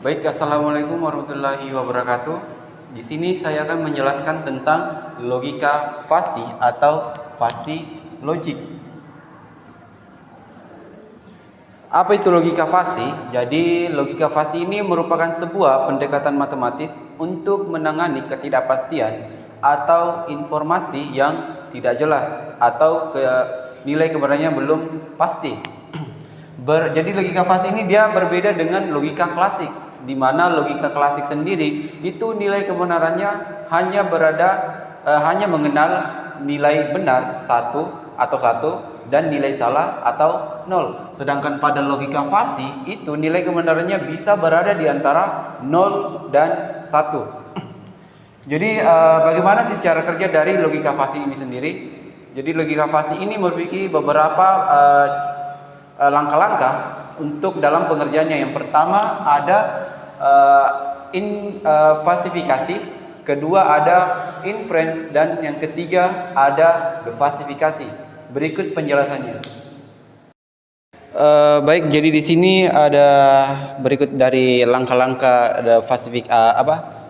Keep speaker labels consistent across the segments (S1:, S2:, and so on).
S1: Baik, assalamualaikum warahmatullahi wabarakatuh. Di sini saya akan menjelaskan tentang logika fasi atau fasi logik. Apa itu logika fasi? Jadi, logika fasi ini merupakan sebuah pendekatan matematis untuk menangani ketidakpastian atau informasi yang tidak jelas atau nilai kebenarannya belum pasti. Jadi logika fasi ini dia berbeda dengan logika klasik, di mana logika klasik sendiri itu nilai kebenarannya hanya mengenal nilai benar satu dan nilai salah atau nol. Sedangkan pada logika fasi itu nilai kebenarannya bisa berada di antara 0 dan 1. Jadi bagaimana sih cara kerja dari logika fasi ini sendiri? Jadi logika fasi ini memiliki beberapa langkah-langkah untuk dalam pengerjaannya. Yang pertama ada fasifikasi, kedua ada inference, dan yang ketiga ada defasifikasi. Berikut penjelasannya. Baik, jadi di sini ada berikut dari langkah-langkah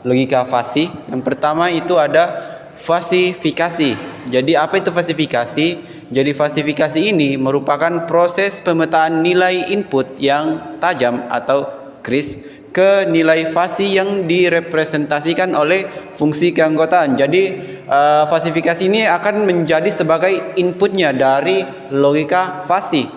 S1: logika fasi. Yang pertama itu ada fasifikasi. Jadi apa itu fasifikasi? Jadi fasifikasi ini merupakan proses pemetaan nilai input yang tajam atau crisp ke nilai fasi yang direpresentasikan oleh fungsi keanggotaan. Jadi fasifikasi ini akan menjadi sebagai inputnya dari logika fasi.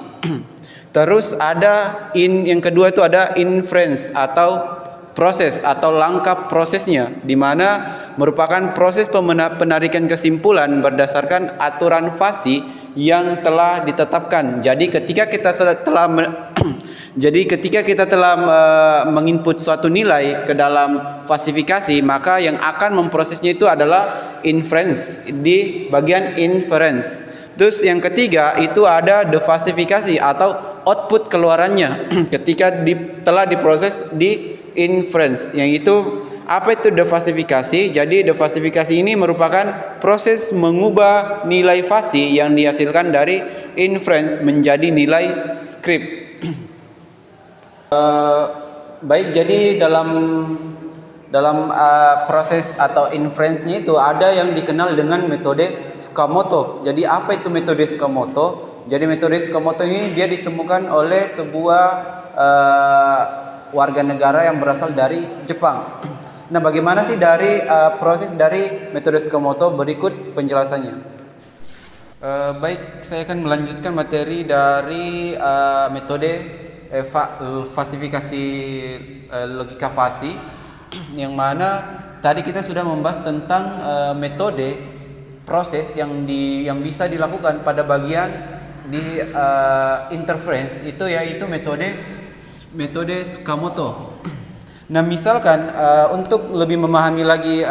S1: Terus ada yang kedua itu ada inference atau proses atau langkah prosesnya, di mana merupakan proses penarikan kesimpulan berdasarkan aturan fasi yang telah ditetapkan. Jadi ketika kita telah menginput suatu nilai ke dalam fasifikasi, maka yang akan memprosesnya itu adalah inference di bagian inference. Terus yang ketiga itu ada defasifikasi atau output keluarannya ketika telah diproses di inference. Yang itu apa itu defasifikasi? Jadi defasifikasi ini merupakan proses mengubah nilai fasi yang dihasilkan dari inference menjadi nilai script. Baik, jadi dalam proses atau inference-nya itu ada yang dikenal dengan metode Sakamoto. Jadi apa itu metode Sakamoto? Jadi metode Sakamoto ini dia ditemukan oleh sebuah warga negara yang berasal dari Jepang. Nah, bagaimana sih dari proses dari metode Sakamoto? Berikut penjelasannya. Baik, saya akan melanjutkan materi dari metode fasifikasi logika fasi, yang mana tadi kita sudah membahas tentang metode proses yang bisa dilakukan pada bagian di interference itu, yaitu metode Sakamoto. Nah, misalkan untuk lebih memahami lagi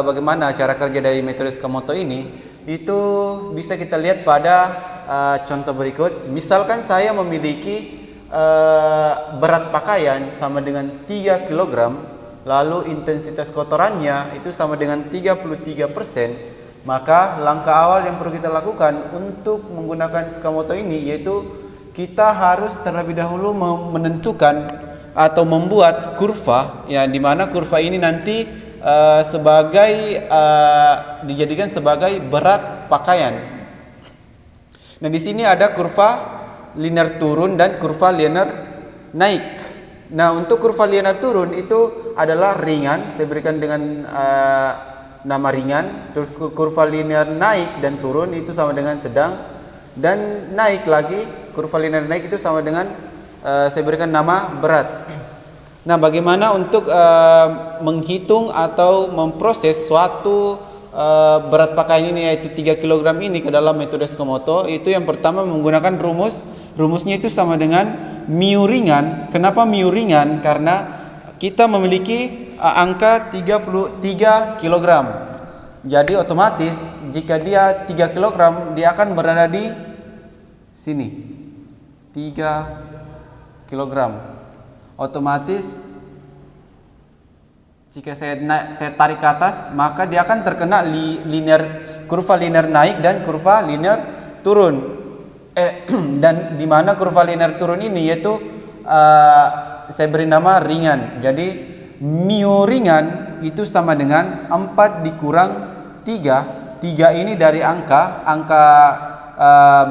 S1: bagaimana cara kerja dari metode Sakamoto ini, itu bisa kita lihat pada contoh berikut. Misalkan saya memiliki berat pakaian sama dengan 3 kg, lalu intensitas kotorannya itu sama dengan 33%. Maka langkah awal yang perlu kita lakukan untuk menggunakan Sakamoto ini yaitu kita harus terlebih dahulu menentukan atau membuat kurva, ya, di mana kurva ini nanti dijadikan sebagai berat pakaian. Nah, di sini ada kurva linear turun dan kurva linear naik. Nah, untuk kurva linear turun itu adalah ringan, saya berikan dengan nama ringan. Terus kurva linear naik dan turun itu sama dengan sedang, dan naik lagi, kurva linear naik itu sama dengan saya berikan nama berat. Nah, bagaimana untuk menghitung atau memproses suatu berat pakaian ini yaitu 3 kg ini ke dalam metode Sakamoto? Itu yang pertama menggunakan rumusnya itu sama dengan mu ringan. Kenapa mu ringan? Karena kita memiliki angka 33 kg. Jadi otomatis jika dia 3 kg, dia akan berada di sini. 3 kg. Otomatis jika saya tarik ke atas, maka dia akan terkena kurva linear naik dan kurva linear turun. Dan di mana kurva linear turun ini yaitu saya beri nama ringan. Jadi mu ringan itu sama dengan 4 dikurang 3. 3 ini dari angka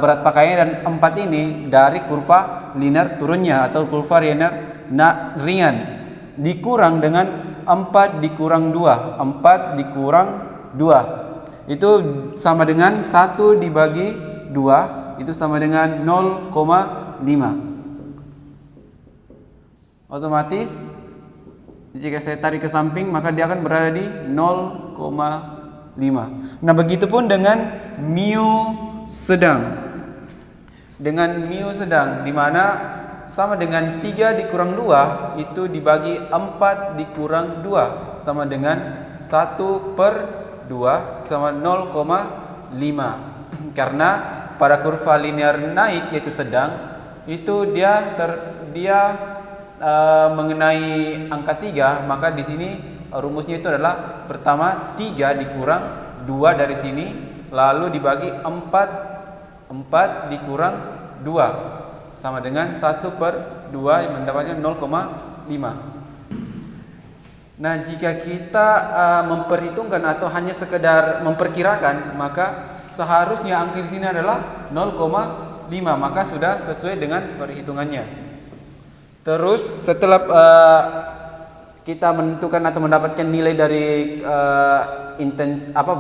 S1: berat pakaiannya, dan 4 ini dari kurva linear turunnya atau kurva linear ringan, dikurang dengan 4 dikurang 2. 4 dikurang 2 itu sama dengan 1 dibagi 2, itu sama dengan 0,5. Otomatis jika saya tarik ke samping maka dia akan berada di 0,5. Nah, begitupun dengan mu sedang. Dengan mu sedang di mana sama dengan 3 dikurang 2 itu dibagi 4 dikurang 2 sama dengan 1/2 sama 0,5. Karena pada kurva linear naik yaitu sedang itu dia mengenai angka 3, maka di sini rumusnya itu adalah pertama 3 dikurang 2 dari sini, lalu dibagi 4 dikurang 2 sama dengan 1/2 yang mendapatkan 0,5. Nah, jika kita memperhitungkan atau hanya sekedar memperkirakan, maka seharusnya angka di sini adalah 0,5, maka sudah sesuai dengan perhitungannya. Terus setelah kita menentukan atau mendapatkan nilai dari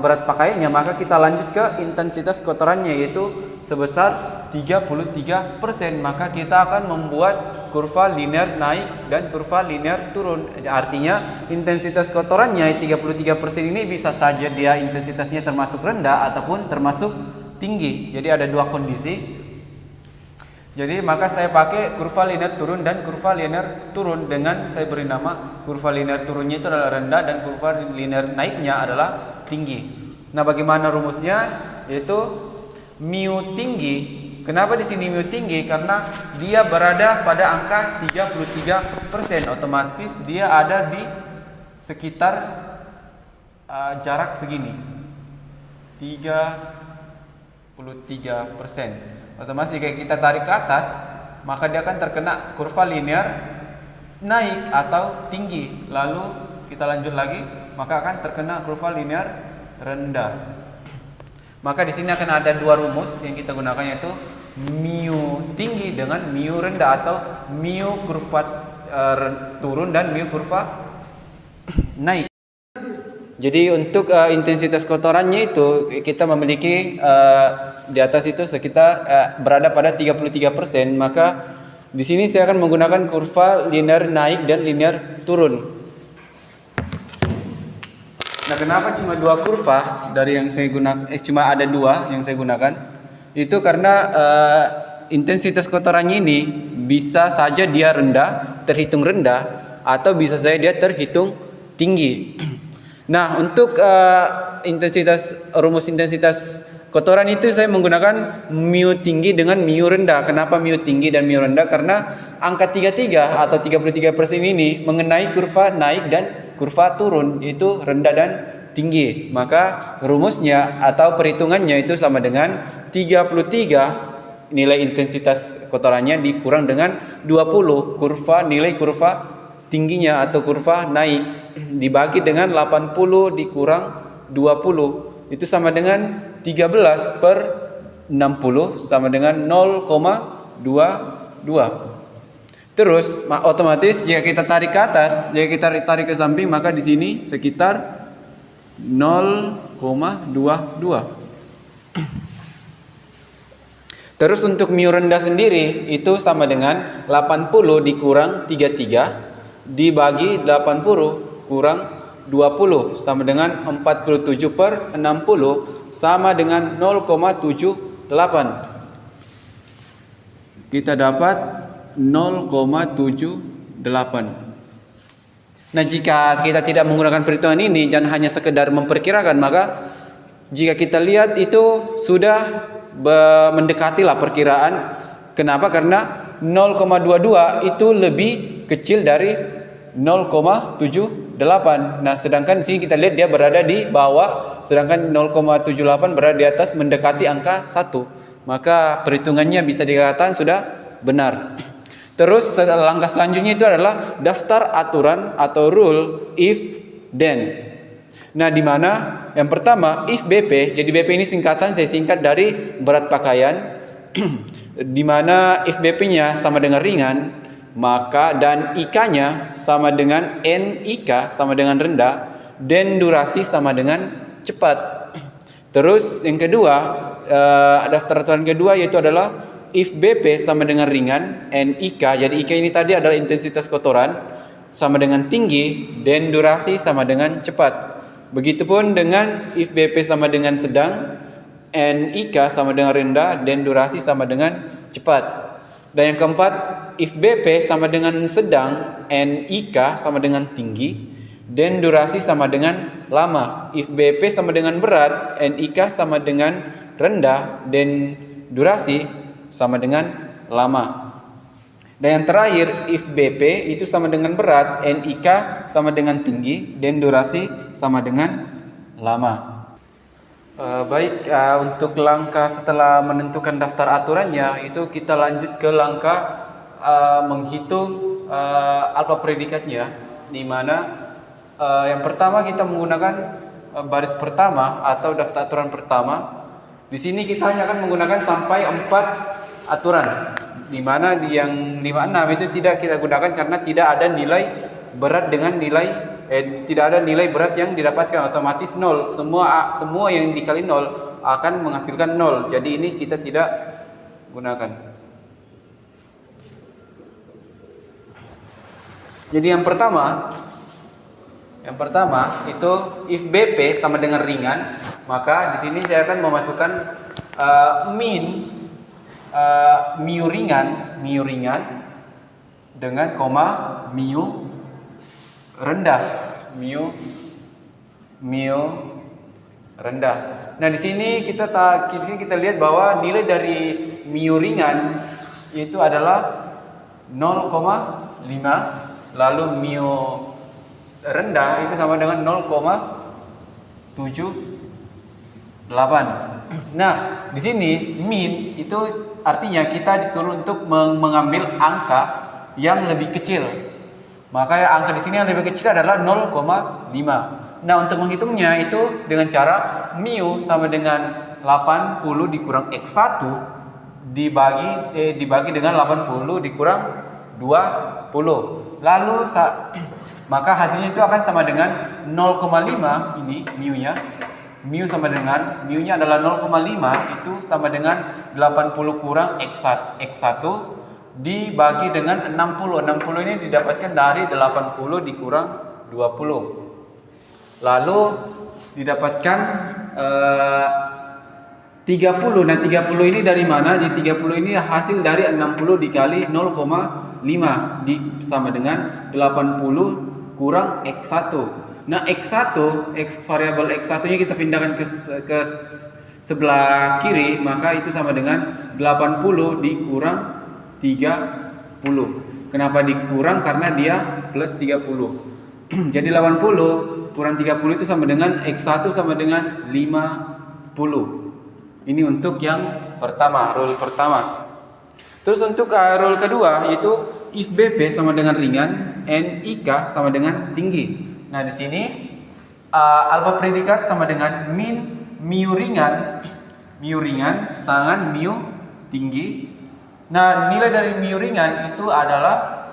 S1: berat pakaiannya, maka kita lanjut ke intensitas kotorannya yaitu sebesar 33%. Maka kita akan membuat kurva linear naik dan kurva linear turun. Artinya intensitas kotorannya 33% ini bisa saja dia intensitasnya termasuk rendah ataupun termasuk tinggi. Jadi ada dua kondisi. Jadi maka saya pakai kurva linear turun dan kurva linear turun dengan saya beri nama kurva linear turunnya itu adalah rendah dan kurva linear naiknya adalah tinggi. Nah, bagaimana rumusnya? Yaitu mu tinggi. Kenapa di sini mu tinggi? Karena dia berada pada angka 33%. Otomatis dia ada di sekitar jarak segini. 33%. Otomatis jika kita tarik ke atas, maka dia akan terkena kurva linear naik atau tinggi. Lalu kita lanjut lagi, maka akan terkena kurva linear rendah. Maka di sini akan ada dua rumus yang kita gunakan, yaitu mu tinggi dengan mu rendah atau mu kurva turun dan mu kurva naik. Jadi untuk intensitas kotorannya itu kita memiliki di atas itu sekitar berada pada 33%, maka di sini saya akan menggunakan kurva linear naik dan linear turun. Nah, kenapa cuma dua kurva dari yang saya gunakan? Cuma ada dua yang saya gunakan. Itu karena intensitas kotorannya ini bisa saja dia rendah, terhitung rendah, atau bisa saja dia terhitung tinggi. Nah, untuk rumus intensitas kotoran itu saya menggunakan mu tinggi dengan mu rendah. Kenapa mu tinggi dan mu rendah? Karena angka 33 atau 33% ini mengenai kurva naik dan kurva turun, yaitu rendah dan tinggi. Maka rumusnya atau perhitungannya itu sama dengan 33 nilai intensitas kotorannya dikurang dengan 20 nilai kurva tingginya atau kurva naik dibagi dengan 80 dikurang 20, itu sama dengan 13/60 sama dengan 0,22. Terus otomatis jika kita tarik ke atas, jika kita tarik ke samping, maka di sini sekitar 0,22. Terus untuk mu rendah sendiri itu sama dengan 80 dikurang 33 dibagi 80 kurang 20 sama dengan 47/60 sama dengan 0,78. Kita dapat 0,78. Nah, jika kita tidak menggunakan perhitungan ini dan hanya sekedar memperkirakan, maka jika kita lihat itu sudah mendekatilah perkiraan. Kenapa? Karena 0,22 itu lebih kecil dari 0,78. Nah, sedangkan di sini kita lihat dia berada di bawah, sedangkan 0,78 berada di atas, mendekati angka 1. Maka perhitungannya bisa dikatakan sudah benar. Terus langkah selanjutnya itu adalah daftar aturan atau rule if then. Nah, di mana yang pertama if BP, jadi BP ini singkatan, saya singkat dari berat pakaian. Di mana if BP-nya sama dengan ringan, maka dan IK-nya sama dengan NIK sama dengan rendah, dan durasi sama dengan cepat. Terus yang kedua, daftar aturan kedua yaitu adalah if BP sama dengan ringan, NIK, jadi IK ini tadi adalah intensitas kotoran, sama dengan tinggi, dan durasi sama dengan cepat. Begitupun dengan if BP sama dengan sedang, NIK sama dengan rendah, dan durasi sama dengan cepat. Dan yang keempat, if BP sama dengan sedang, NIK sama dengan tinggi, dan durasi sama dengan lama. If BP sama dengan berat, NIK sama dengan rendah, dan durasi sama dengan lama. Dan yang terakhir, if BP itu sama dengan berat, NIK sama dengan tinggi, dan durasi sama dengan lama. Untuk langkah setelah menentukan daftar aturannya, itu kita lanjut ke langkah menghitung alfa predikatnya, di mana yang pertama kita menggunakan baris pertama atau daftar aturan pertama. Di sini kita hanya akan menggunakan sampai 4 aturan, di mana yang 56 itu tidak kita gunakan karena tidak ada nilai berat dengan nilai tidak ada nilai berat yang didapatkan, otomatis 0. Semua yang dikali 0 akan menghasilkan 0. Jadi ini kita tidak gunakan. Jadi yang pertama itu if BP sama dengan ringan, maka di sini saya akan memasukkan mu ringan dengan koma mu rendah, mu rendah. Nah, di sini kita lihat bahwa nilai dari mu ringan itu adalah 0,5, lalu mu rendah itu sama dengan 0,78. Nah, di sini min itu artinya kita disuruh untuk mengambil angka yang lebih kecil. Maka angka di sini yang lebih kecil adalah 0,5. Nah, untuk menghitungnya itu dengan cara mu sama dengan 80 dikurang X1 dibagi dengan 80 dikurang 20. Lalu maka hasilnya itu akan sama dengan 0,5 ini mu-nya. Mu-nya adalah 0,5 itu sama dengan 80 kurang X1 dibagi dengan 60. 60 ini didapatkan dari 80 dikurang 20. Lalu didapatkan 30. Nah, 30 ini dari mana? Jadi 30 ini hasil dari 60 dikali 0,5 sama dengan 80 kurang X1. Nah, variabel X1 nya kita pindahkan ke sebelah kiri, maka itu sama dengan 80 dikurang 30. Kenapa dikurang? Karena dia plus 30. Jadi 80 kurang 30 itu sama dengan X1 sama dengan 50. Ini untuk yang pertama, rule pertama. Terus untuk rule kedua yaitu if BP sama dengan ringan, NIK sama dengan tinggi. Nah, di sini alfa predikat sama dengan mu ringan sangat mu tinggi. Nah, nilai dari mu ringan itu adalah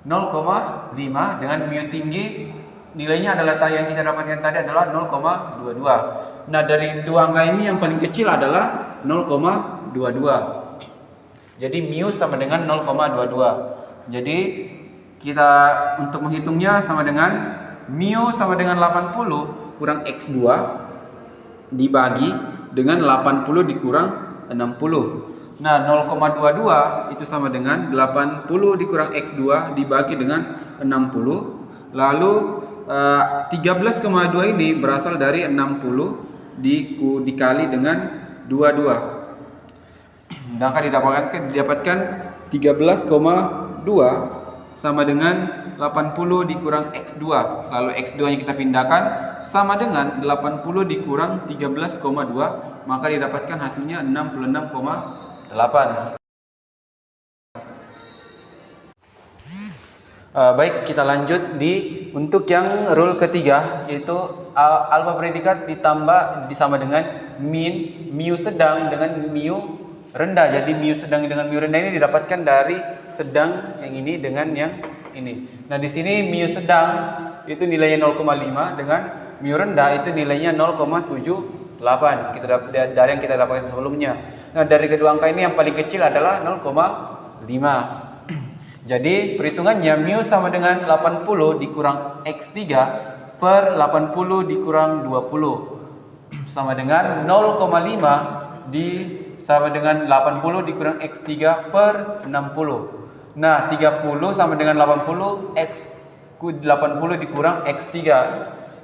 S1: 0,5 dengan mu tinggi nilainya adalah yang kita dapatkan tadi adalah 0,22. Nah, dari dua angka ini yang paling kecil adalah 0,22. Jadi mu sama dengan 0,22. Jadi kita untuk menghitungnya sama dengan mu sama dengan 80 kurang X2 dibagi dengan 80 dikurang 60. Nah, 0,22 itu sama dengan 80 dikurang X2 dibagi dengan 60. Lalu 13,2 ini berasal dari 60 dikali dengan 22. Maka didapatkan 13,2 sama dengan 80 dikurang X2. Lalu X2 nya kita pindahkan sama dengan 80 dikurang 13,2, maka didapatkan hasilnya 66,8. Baik, kita lanjut di untuk yang rule ketiga, yaitu alfa predikat ditambah sama dengan min mu sedang dengan mu rendah. Jadi mu sedang dengan mu rendah ini didapatkan dari sedang yang ini dengan yang ini. Nah, di sini mu sedang itu nilainya 0,5 dengan mu rendah itu nilainya 0,78. Kita dari yang kita dapatkan sebelumnya. Nah, dari kedua angka ini yang paling kecil adalah 0,5. Jadi perhitungannya mu sama dengan 80 dikurang X3 per 80 dikurang 20 sama dengan 0,5 sama dengan 80 dikurang X3 per 60. Nah, 30 sama dengan 80 80 dikurang X3.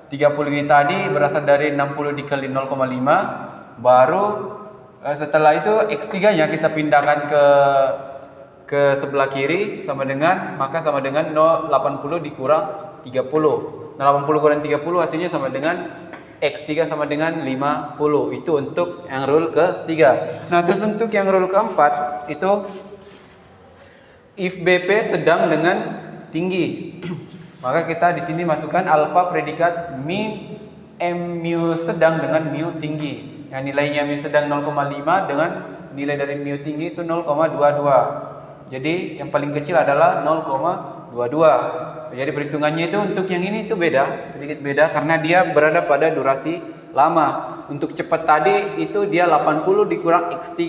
S1: 30 ini tadi berasal dari 60 dikali 0,5, baru setelah itu X3-nya kita pindahkan ke sebelah kiri sama dengan 80 dikurang 30. Nah, 80 kurang 30 hasilnya sama dengan X3 sama dengan 50. Itu untuk yang rule ketiga. Nah, terus untuk yang rule keempat itu if BP sedang dengan tinggi. Maka kita di sini masukkan alfa predikat mu sedang dengan mu tinggi. Yang nilainya mu sedang 0,5 dengan nilai dari mu tinggi itu 0,22. Jadi yang paling kecil adalah 0,22. Jadi perhitungannya itu untuk yang ini itu beda, sedikit beda karena dia berada pada durasi lama. Untuk cepat tadi itu dia 80 dikurang X3.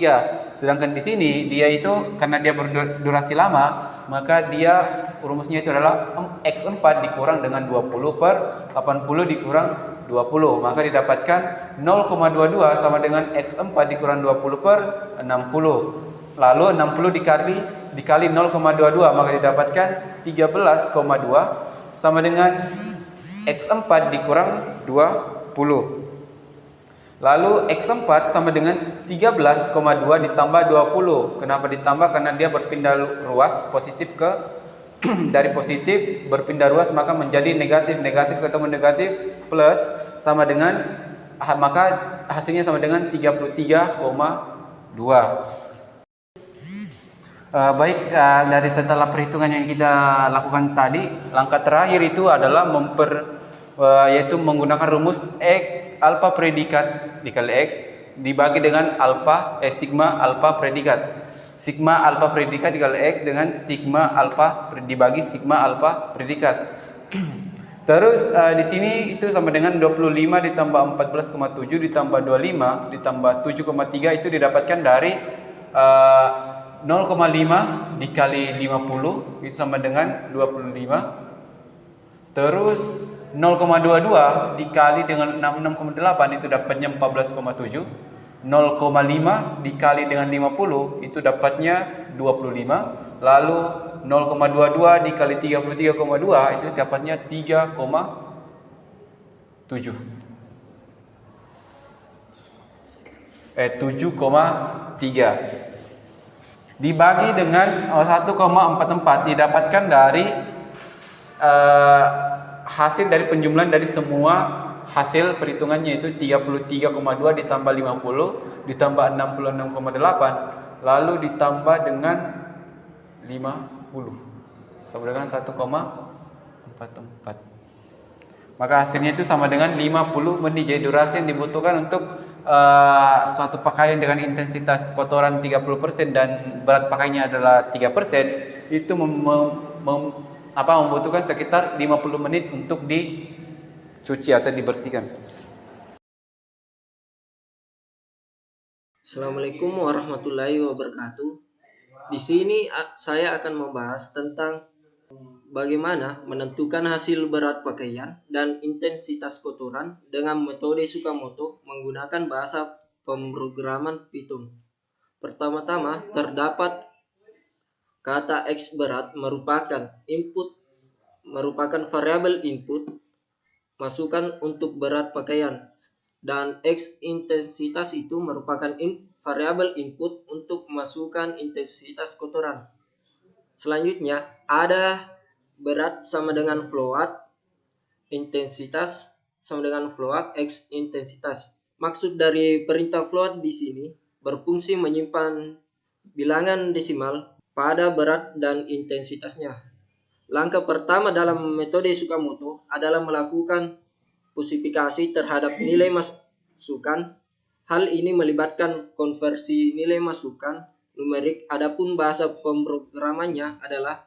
S1: Sedangkan di sini dia itu karena dia berdurasi lama, maka dia rumusnya itu adalah X4 dikurang dengan 20 per 80 dikurang 20. Maka didapatkan 0,22 sama dengan X4 dikurang 20 per 60. Lalu 60 dikali 0,22 maka didapatkan 13,2 sama dengan X4 dikurang 20. Lalu X4 sama dengan 13,2 ditambah 20. Kenapa ditambah? Karena dia berpindah ruas positif ke dari positif berpindah ruas maka menjadi negatif, negatif ketemu negatif plus sama dengan maka hasilnya sama dengan 33,2. Baik, dari setelah perhitungan yang kita lakukan tadi, langkah terakhir itu adalah yaitu menggunakan rumus alfa predikat dikali X dibagi dengan sigma alfa predikat. Sigma alfa predikat dikali X dengan sigma alfa dibagi sigma alfa predikat. Terus di sini itu sama dengan 25 ditambah 14,7 ditambah 25 ditambah 7,3 itu didapatkan dari 0,5 dikali 50 itu sama dengan 25. Terus 0,22 dikali dengan 66,8 itu dapatnya 14,7. 0,5 dikali dengan 50 itu dapatnya 25. Lalu 0,22 dikali 33,2 itu dapatnya 3,7. Eh 7,3 dibagi dengan 1,44 didapatkan dari hasil dari penjumlahan dari semua hasil perhitungannya itu 33,2 ditambah 50 ditambah 66,8 lalu ditambah dengan 50 sama dengan 1,44. Maka hasilnya itu sama dengan 50 menit. Jadi durasi yang dibutuhkan untuk suatu pakaian dengan intensitas kotoran 30% dan berat pakaiannya adalah 3% itu membutuhkan sekitar 50 menit untuk dicuci atau dibersihkan.
S2: Assalamualaikum warahmatullahi wabarakatuh. Di sini saya akan membahas tentang bagaimana menentukan hasil berat pakaian dan intensitas kotoran dengan metode Tsukamoto menggunakan bahasa pemrograman Python. Pertama-tama terdapat kata X berat merupakan variabel input masukan untuk berat pakaian dan X intensitas itu merupakan variabel input untuk masukan intensitas kotoran. Selanjutnya ada berat sama dengan float, intensitas sama dengan float X intensitas. Maksud dari perintah float di sini berfungsi menyimpan bilangan desimal pada berat dan intensitasnya. Langkah pertama dalam metode Tsukamoto adalah melakukan posifikasi terhadap nilai masukan. Hal ini melibatkan konversi nilai masukan numerik. Adapun bahasa pemrogramannya adalah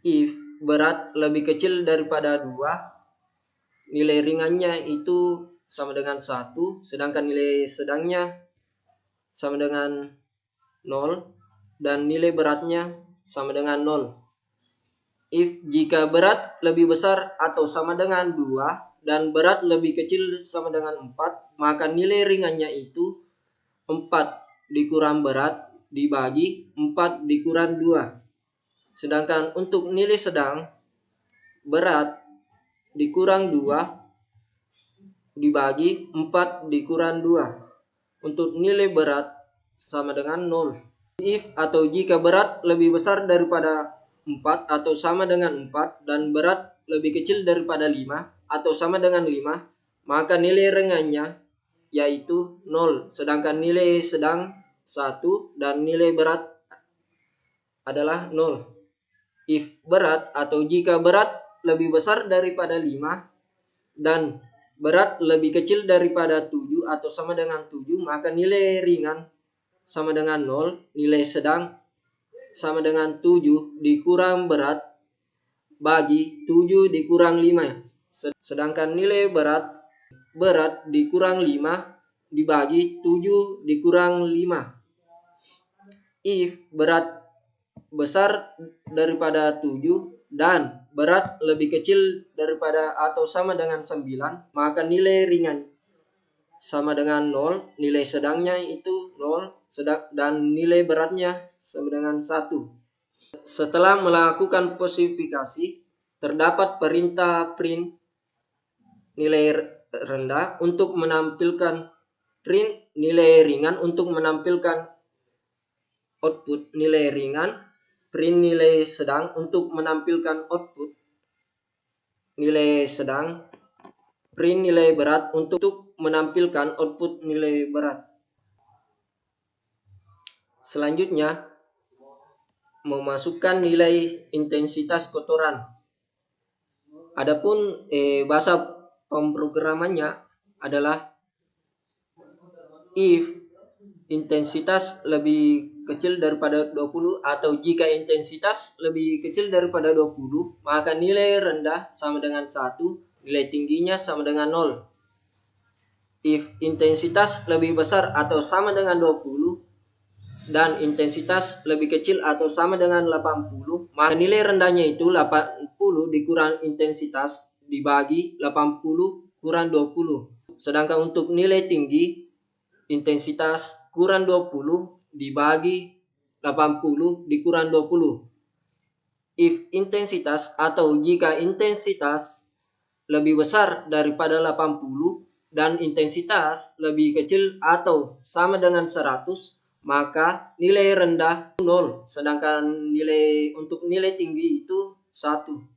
S2: if berat lebih kecil daripada 2, nilai ringannya itu sama dengan 1, sedangkan nilai sedangnya sama dengan 0, dan nilai beratnya sama dengan 0. If jika berat lebih besar atau sama dengan 2 dan berat lebih kecil sama dengan 4, maka nilai ringannya itu 4 dikurang berat dibagi 4 dikurang 2. Sedangkan untuk nilai sedang, berat dikurang 2 dibagi 4 dikurang 2. Untuk nilai berat sama dengan 0. If atau jika berat lebih besar daripada 4 atau sama dengan 4 dan berat lebih kecil daripada 5 atau sama dengan 5, maka nilai ringannya yaitu 0, sedangkan nilai sedang 1 dan nilai berat adalah 0. If berat atau jika berat lebih besar daripada 5 dan berat lebih kecil daripada 7 atau sama dengan 7, maka nilai ringan sama dengan 0, nilai sedang sama dengan 7 dikurang berat bagi 7 dikurang 5. Sedangkan nilai berat dikurang 5 dibagi 7 dikurang 5. If berat besar daripada 7 dan berat lebih kecil daripada atau sama dengan 9, maka nilai ringan sama dengan 0, nilai sedangnya itu 0, dan nilai beratnya sama dengan 1. Setelah melakukan posifikasi, terdapat perintah print nilai rendah untuk menampilkan print nilai ringan untuk menampilkan output nilai ringan, print nilai sedang untuk menampilkan output nilai sedang, print nilai berat untuk menampilkan output nilai berat. Selanjutnya, memasukkan nilai intensitas kotoran. Adapun bahasa pemrogramannya adalah if intensitas lebih kecil daripada 20 atau jika intensitas lebih kecil daripada 20, maka nilai rendah sama dengan 1, nilai tingginya sama dengan 0. If intensitas lebih besar atau sama dengan 20 dan intensitas lebih kecil atau sama dengan 80, maka nilai rendahnya itu 80 dikurang intensitas dibagi 80 kurang 20. Sedangkan untuk nilai tinggi, intensitas kurang 20 dibagi 80 dikurang 20. If intensitas atau jika intensitas lebih besar daripada 80 dan intensitas lebih kecil atau sama dengan 100, maka nilai rendah 0, sedangkan untuk nilai tinggi itu 1.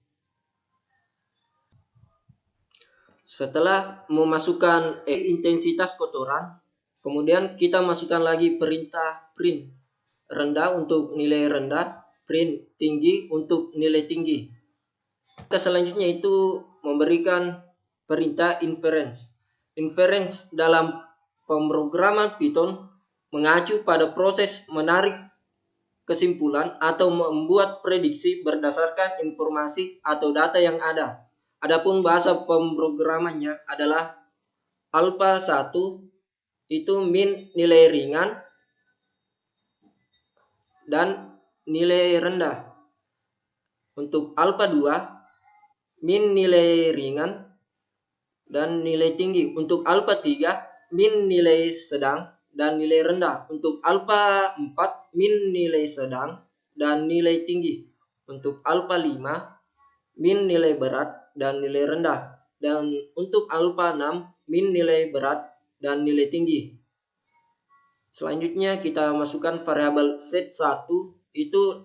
S2: Setelah memasukkan intensitas kotoran, kemudian kita masukkan lagi perintah print rendah untuk nilai rendah, print tinggi untuk nilai tinggi. Selanjutnya itu memberikan perintah inference. Inference dalam pemrograman Python mengacu pada proses menarik kesimpulan atau membuat prediksi berdasarkan informasi atau data yang ada. Adapun bahasa pemrogramannya adalah alpha 1 itu min nilai ringan dan nilai rendah. Untuk alpha 2 min nilai ringan dan nilai tinggi. Untuk alpha 3 min nilai sedang dan nilai rendah. Untuk alpha 4 min nilai sedang dan nilai tinggi. Untuk alpha 5 min nilai berat dan nilai rendah. Dan untuk alpha 6 min nilai berat dan nilai tinggi. Selanjutnya kita masukkan variabel set1 itu 80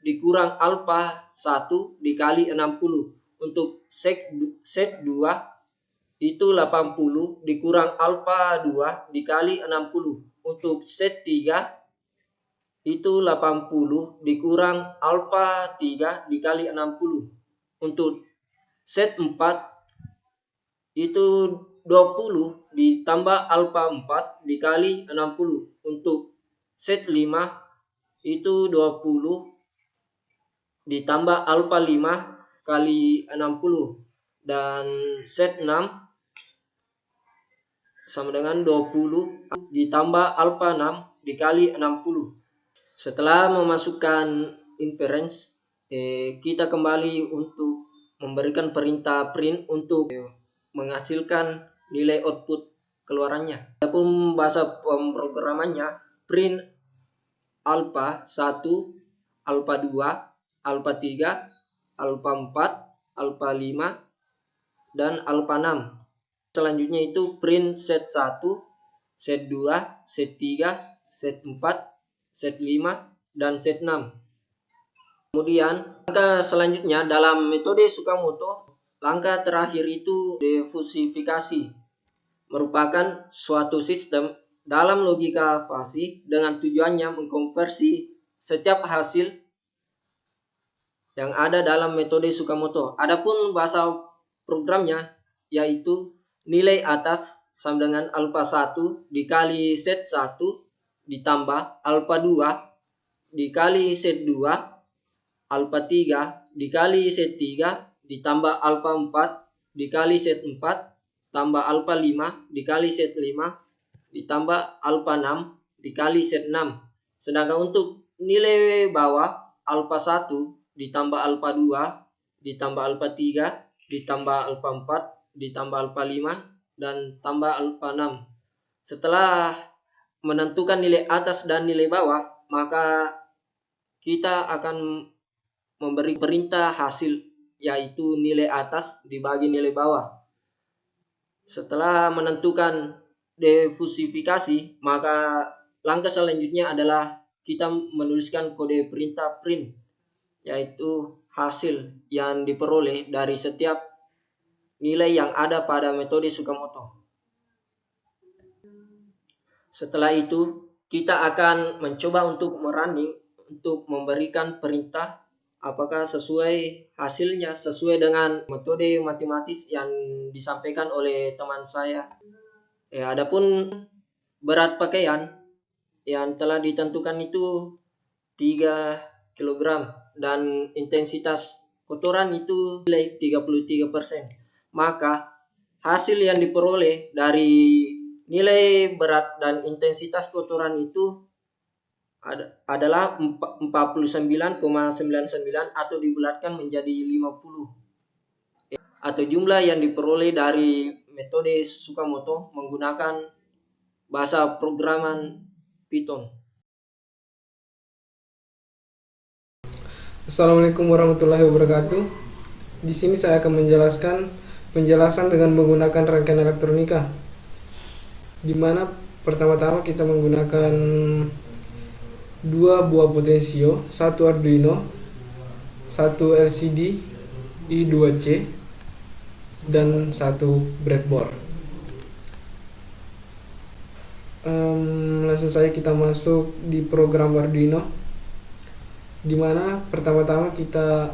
S2: dikurang alpha 1 dikali 60. Untuk set 2 itu 80 dikurang alpha 2 dikali 60. Untuk set 3 itu 80 dikurang alfa 3 dikali 60. Untuk set 4 itu 20 ditambah alfa 4 dikali 60. Untuk set 5 itu 20 ditambah alfa 5 kali 60. Dan set 6 sama dengan 20 ditambah alfa 6 dikali 60. Setelah memasukkan inference, kita kembali untuk memberikan perintah print untuk menghasilkan nilai output keluarannya. Adapun bahasa pemrogramannya print alpha 1, alpha 2, alpha 3, alpha 4, alpha 5, dan alpha 6. Selanjutnya itu print set 1, set 2, set 3, set 4, set 5, dan set 6. Kemudian langkah selanjutnya dalam metode Tsukamoto, langkah terakhir itu defusifikasi, merupakan suatu sistem dalam logika fasih dengan tujuannya mengkonversi setiap hasil yang ada dalam metode Tsukamoto. Adapun bahasa programnya yaitu nilai atas sama dengan alfa 1 dikali set 1 ditambah alfa 2 dikali set 2, alfa 3 dikali set 3 ditambah alfa 4 dikali set 4 tambah alfa 5 dikali set 5 ditambah alfa 6 dikali set 6. Sedangkan untuk nilai bawah alfa 1 ditambah alfa 2 ditambah alfa 3 ditambah alfa 4 ditambah alfa 5 dan tambah alfa 6. Setelah menentukan nilai atas dan nilai bawah, maka kita akan memberi perintah hasil yaitu nilai atas dibagi nilai bawah. Setelah menentukan defusifikasi, maka langkah selanjutnya adalah kita menuliskan kode perintah print, yaitu hasil yang diperoleh dari setiap nilai yang ada pada metode Tsukamoto. Setelah itu, kita akan mencoba untuk merunning, untuk memberikan perintah apakah sesuai hasilnya, sesuai dengan metode matematis yang disampaikan oleh teman saya. Adapun berat pakaian yang telah ditentukan itu 3 kg dan intensitas kotoran itu nilai 33%. Maka hasil yang diperoleh dari nilai berat dan intensitas kotoran itu adalah 49,99 atau dibulatkan menjadi 50. Atau jumlah yang diperoleh dari metode Tsukamoto menggunakan bahasa programan Python.
S3: Assalamualaikum warahmatullahi wabarakatuh. Di sini saya akan menjelaskan penjelasan dengan menggunakan rangkaian elektronika, di mana pertama-tama kita menggunakan 2 buah potensio, 1 Arduino, 1 LCD I2C, dan 1 breadboard. Langsung saja kita masuk di program Arduino, di mana pertama-tama kita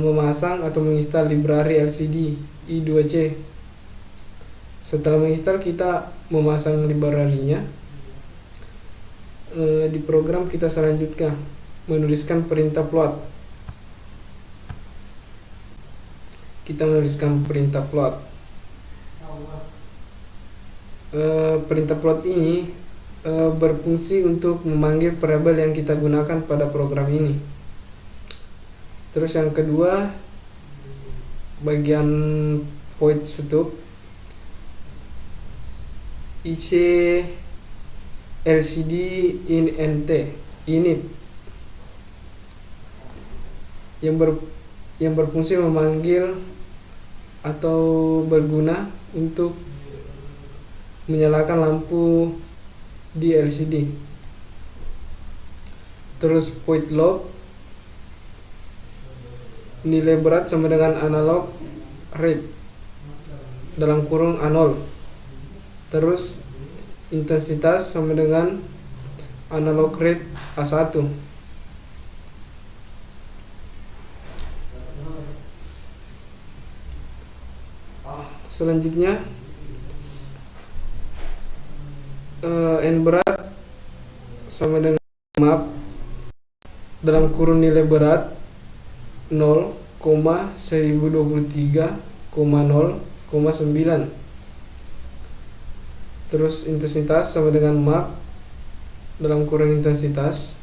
S3: memasang atau menginstal library LCD I2C. Setelah menginstal, kita memasang library-nya. Di program kita selanjutnya menuliskan perintah plot. Kita menuliskan perintah plot. Perintah plot ini berfungsi untuk memanggil variabel yang kita gunakan pada program ini. Terus yang kedua, bagian void stub IC LCD init yang berfungsi memanggil atau berguna untuk menyalakan lampu di LCD. Terus void log, nilai berat sama dengan analog rate dalam kurung A0. Terus intensitas sama dengan analog rate A1. Selanjutnya N berat sama dengan dalam kurun nilai berat 0,1023,0,9. Terus intensitas sama dengan map dalam kurun intensitas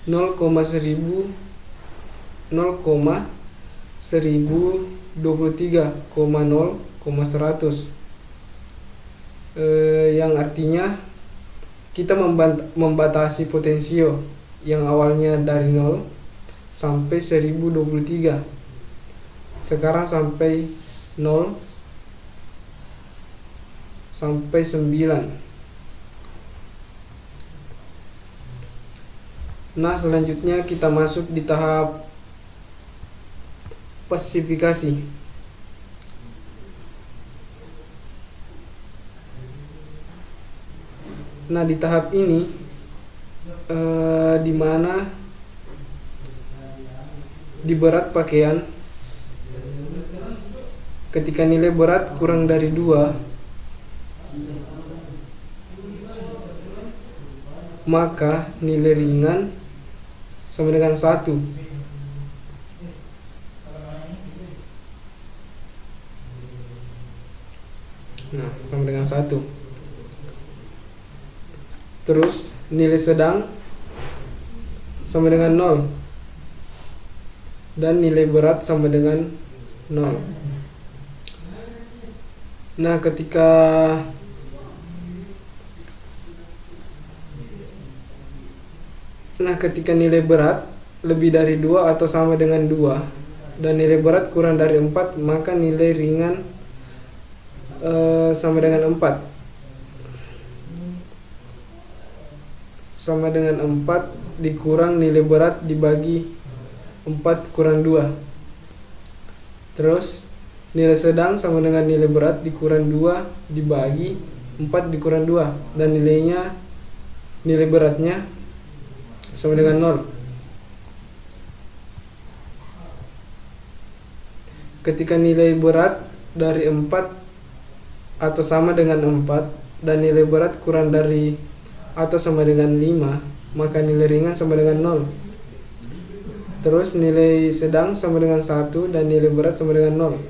S3: 0,1023,0,100, yang artinya kita membatasi potensio yang awalnya dari 0 sampai 1023, sekarang sampai 0 sampai 9. Nah, selanjutnya kita masuk di tahap pasifikasi. Nah, di tahap ini di mana di berat pakaian ketika nilai berat kurang dari 2, maka nilai ringan sama dengan 1. Nah, sama dengan 1. Terus nilai sedang sama dengan 0 dan nilai berat sama dengan 0. Nah, ketika nilai berat lebih dari 2 atau sama dengan 2 dan nilai berat kurang dari 4, maka nilai ringan sama dengan 4. Sama dengan 4 dikurang nilai berat dibagi 4 kurang 2. Terus nilai sedang sama dengan nilai berat dikurang 2 dibagi 4 dikurang 2, dan nilai beratnya sama dengan 0. Ketika nilai berat dari 4 atau sama dengan 4 dan nilai berat kurang dari atau sama dengan 5, maka nilai ringan sama dengan 0. Terus nilai sedang sama dengan 1 dan nilai berat sama dengan 0.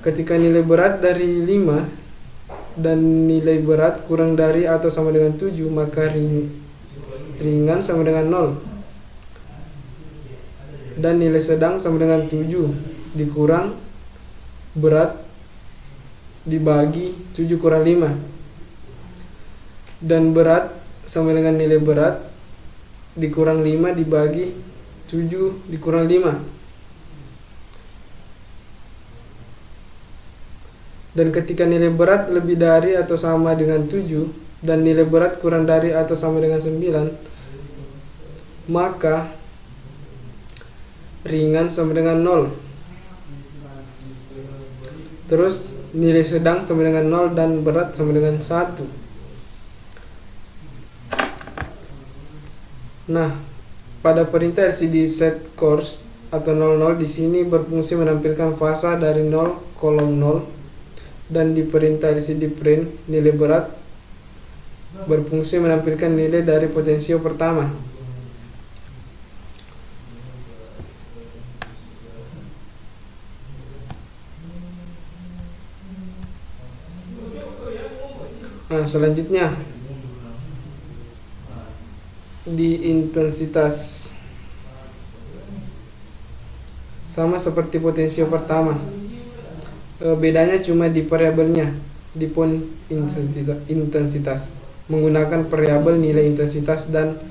S3: Ketika nilai berat dari 5 dan nilai berat kurang dari atau sama dengan 7, maka ringan sama dengan 0. Dan nilai sedang sama dengan 7 dikurang berat dibagi 7 kurang 5. Dan berat sama dengan nilai berat dikurang 5 dibagi 7 dikurang 5. Dan ketika nilai berat lebih dari atau sama dengan 7 dan nilai berat kurang dari atau sama dengan 9, maka ringan sama dengan 0. Terus nilai sedang sama dengan 0 dan berat sama dengan 1. Nah, pada perintah LCD set course atau 00 di sini berfungsi menampilkan fasa dari 0 kolom 0, dan di perintah LCD print nilai berat berfungsi menampilkan nilai dari potensio pertama. Nah, selanjutnya di intensitas, sama seperti potensio pertama, bedanya cuma di variabelnya, di pun intensitas menggunakan variabel nilai intensitas dan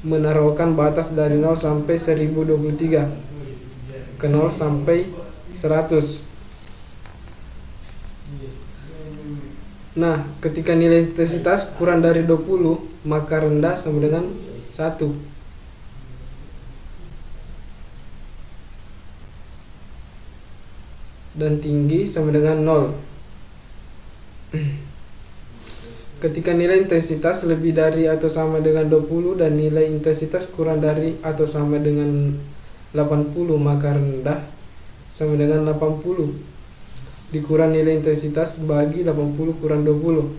S3: menaruhkan batas dari 0 sampai 1023 ke 0 sampai 100. Nah, ketika nilai intensitas kurang dari 20, maka rendah sama dengan 1. Dan tinggi sama dengan 0. Ketika nilai intensitas lebih dari atau sama dengan 20 dan nilai intensitas kurang dari atau sama dengan 80, maka rendah sama dengan 80 dikurang nilai intensitas bagi 80 kurang 20.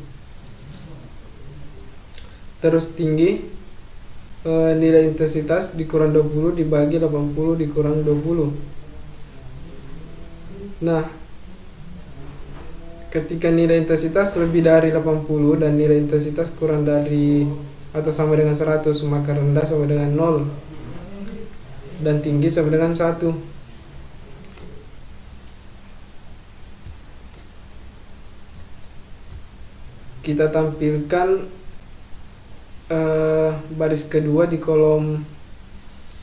S3: Terus tinggi, nilai intensitas dikurang 20 dibagi 80 dikurang 20. Nah, ketika nilai intensitas lebih dari 80 dan nilai intensitas kurang dari atau sama dengan 100, maka rendah sama dengan 0 dan tinggi sama dengan 1. Kita tampilkan baris kedua di kolom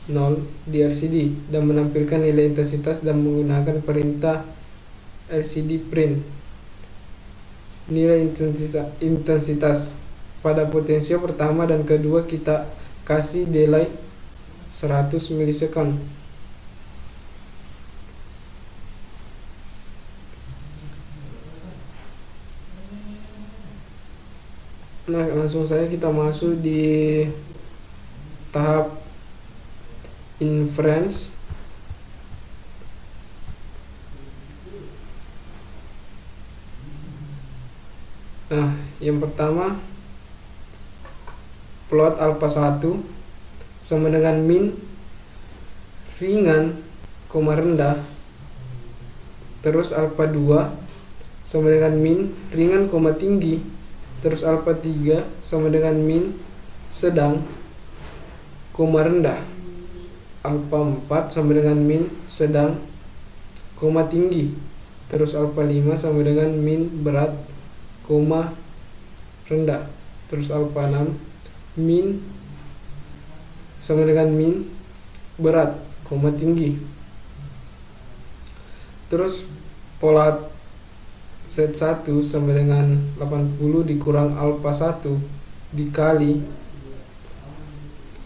S3: 0 di LCD dan menampilkan nilai intensitas dan menggunakan perintah LCD print. Nilai intensitas pada potensio pertama dan kedua kita kasih delay 100 milisekund. Nah, langsung saja kita masuk di tahap inference. Nah, yang pertama plot alpha 1 sama dengan min ringan, rendah. Terus alpha 2 sama dengan min ringan, tinggi. Terus alpha 3 sama dengan min sedang, rendah. Alpha 4 sama dengan min sedang, tinggi. Terus alpha 5 sama dengan min berat, rendah. Terus alpha 6 min sama dengan min berat, tinggi. Terus pola set 1 sama dengan 80 dikurang alpha 1 dikali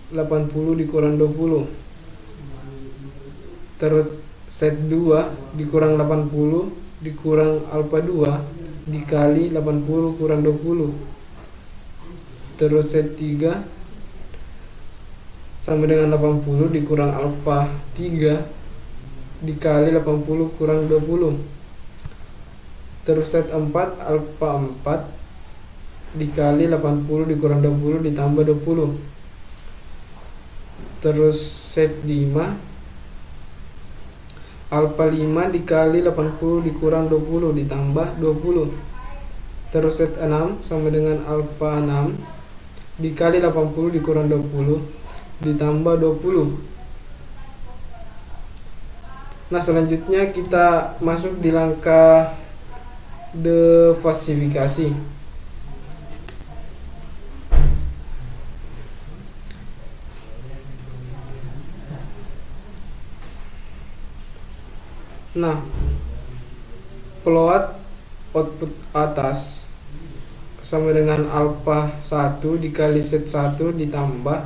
S3: 80 dikurang 20. Terus set 2 dikurang 80 dikurang alpha 2 dikali 80 kurang 20. Terus set 3 sama dengan 80 dikurang alpha 3 dikali 80 kurang 20. Terus set 4 alpha 4 dikali 80 dikurang 20 ditambah 20. Terus set 5 alpha 5 dikali 80 dikurang 20 ditambah 20. Terus set 6 sama dengan alpha 6 dikali 80 dikurang 20 ditambah 20. Nah, selanjutnya kita masuk di langkah defasifikasi. Nah, plot output atas sama dengan alpha 1 dikali set 1 ditambah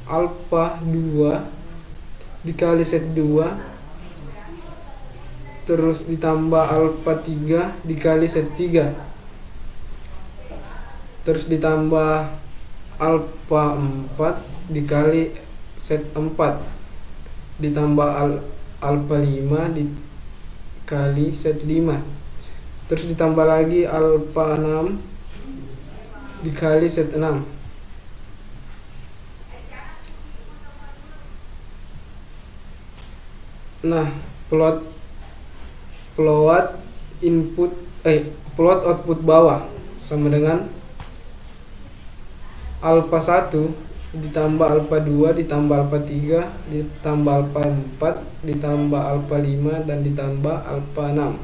S3: alpha 2 dikali set 2 terus ditambah alpha 3 dikali set 3 terus ditambah alpha 4 dikali set 4 ditambah alpha 5 dikali set 5 terus ditambah lagi alpha 6 dikali set 6. Nah, plot output bawah sama dengan alpha 1 ditambah alpha 2 ditambah alpha 3 ditambah alpha 4 ditambah alpha 5 dan ditambah alpha 6.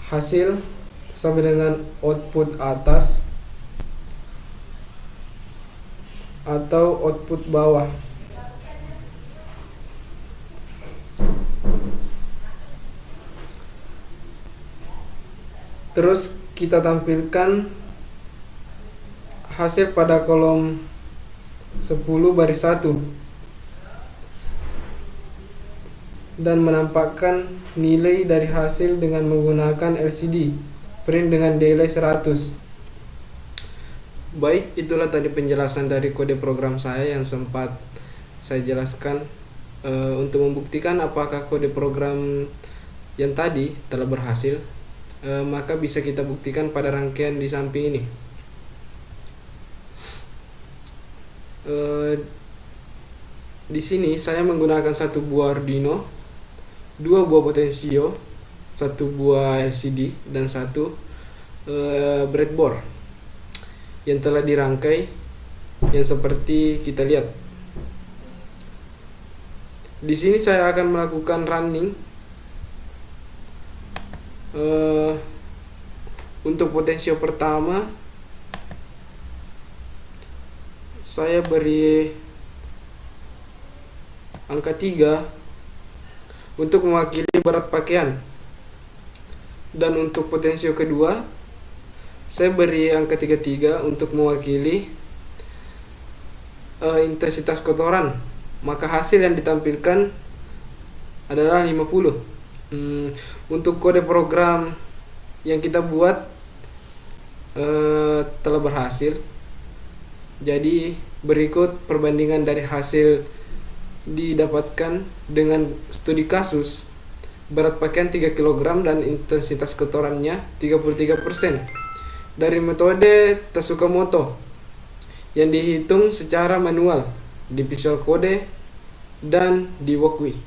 S3: Hasil sama dengan output atas atau output bawah. Terus kita tampilkan hasil pada kolom 10 baris 1 dan menampakkan nilai dari hasil dengan menggunakan LCD print dengan delay 100. Baik, itulah tadi penjelasan dari kode program saya yang sempat saya jelaskan. Untuk membuktikan apakah kode program yang tadi telah berhasil, maka bisa kita buktikan pada rangkaian di samping ini. Di sini saya menggunakan satu buah Arduino, dua buah potensio, satu buah LCD, dan satu breadboard yang telah dirangkai yang seperti kita lihat. Di sini saya akan melakukan running. Untuk potensio pertama saya beri angka 3 untuk mewakili berat pakaian, dan untuk potensio kedua saya beri angka 33 untuk mewakili intensitas kotoran. Maka hasil yang ditampilkan adalah 50. Untuk kode program yang kita buat telah berhasil. Jadi berikut perbandingan dari hasil didapatkan dengan studi kasus. Berat pakaian 3 kg dan intensitas kotorannya 33%. Dari metode Tsukamoto yang dihitung secara manual di Visual Code dan di Walkui.